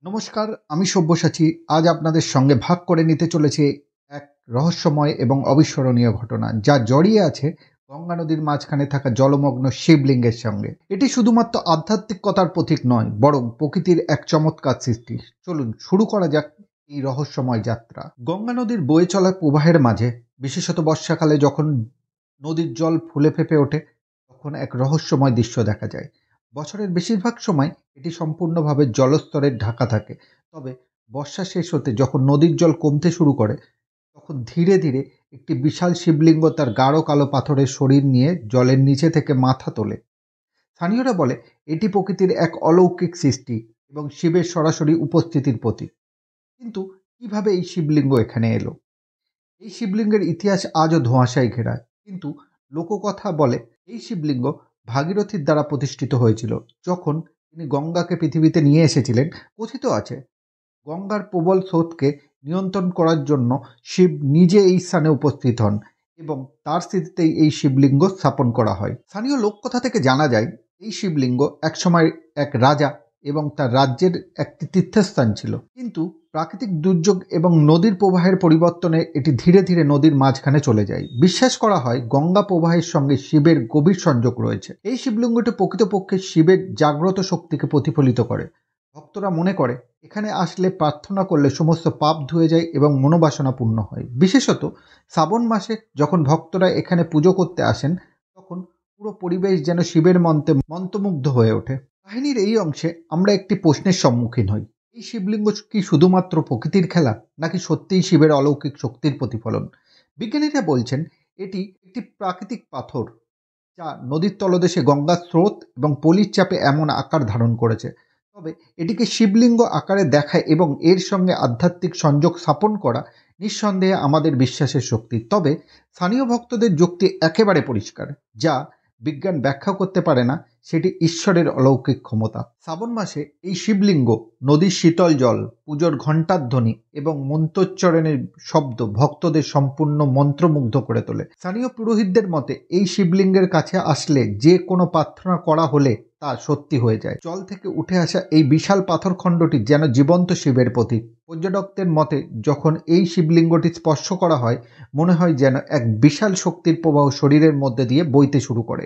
নমস্কার, আমি সব্যসাচী। আজ আপনাদের সঙ্গে ভাগ করে নিতে চলেছি এক রহস্যময় এবং অবিস্মরণীয় ঘটনা, যা জড়িয়ে আছে গঙ্গা নদীর মাঝখানে থাকা জলমগ্ন শিবলিঙ্গের সঙ্গে। এটি শুধুমাত্র আধ্যাত্মিকতার প্রতীক নয়, বরং প্রকৃতির এক চমৎকার সৃষ্টি। চলুন শুরু করা যাক এই রহস্যময় যাত্রা। গঙ্গা নদীর বয়ে চলা প্রবাহের মাঝে, বিশেষত বর্ষাকালে যখন নদীর জল ফুলে ফেঁপে ওঠে, তখন এক রহস্যময় দৃশ্য দেখা যায়। বছরের বেশিরভাগ সময় এটি সম্পূর্ণভাবে জলস্তরের ঢাকা থাকে। তবে বর্ষা শেষ হতে যখন নদীর জল কমতে শুরু করে, তখন ধীরে ধীরে একটি বিশাল শিবলিঙ্গ তার গাঢ় কালো পাথরের শরীর নিয়ে জলের নিচে থেকে মাথা তোলে। স্থানীয়রা বলে এটি প্রকৃতির এক অলৌকিক সৃষ্টি এবং শিবের সরাসরি উপস্থিতির প্রতীক। কিন্তু কিভাবে এই শিবলিঙ্গ এখানে এলো? এই শিবলিঙ্গের ইতিহাস আজও ধোঁয়াশায় ঘেরা, কিন্তু লোককথা বলে এই শিবলিঙ্গ ভাগীরথীর দ্বারা প্রতিষ্ঠিত হয়েছিল যখন তিনি গঙ্গাকে পৃথিবীতে নিয়ে এসেছিলেন। কথিত আছে গঙ্গার প্রবল স্রোতকে নিয়ন্ত্রণ করার জন্য শিব নিজে এই স্থানে উপস্থিত হন এবং তার স্মৃতিতেই এই শিবলিঙ্গ স্থাপন করা হয়। স্থানীয় লোককথা থেকে জানা যায় এই শিবলিঙ্গ একসময় এক রাজা এবং তার রাজ্যের একটি তীর্থস্থান ছিল, কিন্তু প্রাকৃতিক দুর্যোগ এবং নদীর প্রবাহের পরিবর্তনে এটি ধীরে ধীরে নদীর মাঝখানে চলে যায়। বিশ্বাস করা হয় গঙ্গা প্রবাহের সঙ্গে শিবের গভীর সংযোগ রয়েছে। এই শিবলিঙ্গটি প্রকৃতপক্ষে শিবের জাগ্রত শক্তিকে প্রতিফলিত করে। ভক্তরা মনে করে এখানে আসলে প্রার্থনা করলে সমস্ত পাপ ধুয়ে যায় এবং মনোবাসনা পূর্ণ হয়। বিশেষত শ্রাবণ মাসে যখন ভক্তরা এখানে পুজো করতে আসেন, তখন পুরো পরিবেশ যেন শিবের মন্ত্রে মন্ত্রমুগ্ধ হয়ে ওঠে। কাহিনীর এই অংশে আমরা একটি প্রশ্নের সম্মুখীন হই। এই শিবলিঙ্গ কি শুধুমাত্র প্রকৃতির খেলা, নাকি সত্যিই শিবের অলৌকিক শক্তির প্রতিফলন? বিজ্ঞানীরা বলছেন এটি একটি প্রাকৃতিক পাথর, যা নদীর তলদেশে গঙ্গার স্রোত এবং পলির চাপে এমন আকার ধারণ করেছে। তবে এটিকে শিবলিঙ্গ আকারে দেখায় এবং এর সঙ্গে আধ্যাত্মিক সংযোগ স্থাপন করা নিঃসন্দেহে আমাদের বিশ্বাসের শক্তি। তবে স্থানীয় ভক্তদের যুক্তি একেবারে পরিষ্কার, যা বিজ্ঞান ব্যাখ্যা করতে পারে না, সেটি ঈশ্বরের অলৌকিক ক্ষমতা। শ্রাবণ মাসে এই শিবলিঙ্গ, নদীর শীতল জল, পুজোর ঘণ্টার ধ্বনি এবং মন্ত্রোচ্চারণের শব্দ ভক্তদের সম্পূর্ণ মন্ত্রমুগ্ধ করে তোলে। স্থানীয় পুরোহিতদের মতে এই শিবলিঙ্গের কাছে আসলে যে কোনো প্রার্থনা করা হলে তা সত্যি হয়ে যায়। জল থেকে উঠে আসা এই বিশাল পাথরখণ্ডটি যেন জীবন্ত শিবের প্রতীক। পর্যটকদের মতে যখন এই শিবলিঙ্গটি স্পর্শ করা হয়, মনে হয় যেন এক বিশাল শক্তির প্রবাহ শরীরের মধ্যে দিয়ে বইতে শুরু করে।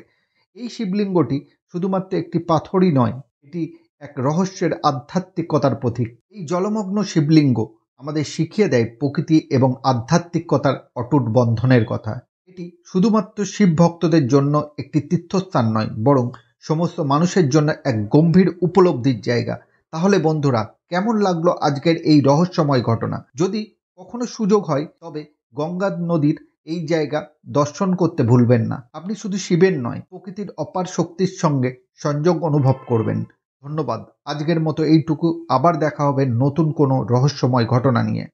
এই শিবলিঙ্গটি শুধুমাত্র একটি পাথরই নয়, এটি এক রহস্যের আধ্যাত্মিকতার প্রতীক। এই জলমগ্ন শিবলিঙ্গ আমাদের শিখিয়ে দেয় প্রকৃতি এবং আধ্যাত্মিকতার অটুট বন্ধনের কথা। এটি শুধুমাত্র শিব ভক্তদের জন্য একটি তীর্থস্থান নয়, বরং সমস্ত মানুষের জন্য এক গম্ভীর উপলব্ধির জায়গা। তাহলে বন্ধুরা, কেমন লাগলো আজকের এই রহস্যময় ঘটনা? যদি কখনো সুযোগ হয়, তবে গঙ্গা নদীর এই জায়গা দর্শন করতে ভুলবেন না। আপনি শুধু শিবের নয়, প্রকৃতির অপার শক্তির সঙ্গে সংযোগ অনুভব করবেন। ধন্যবাদ। আজকের মতো এইটুকু। আবার দেখা হবে নতুন কোনো রহস্যময় ঘটনা নিয়ে।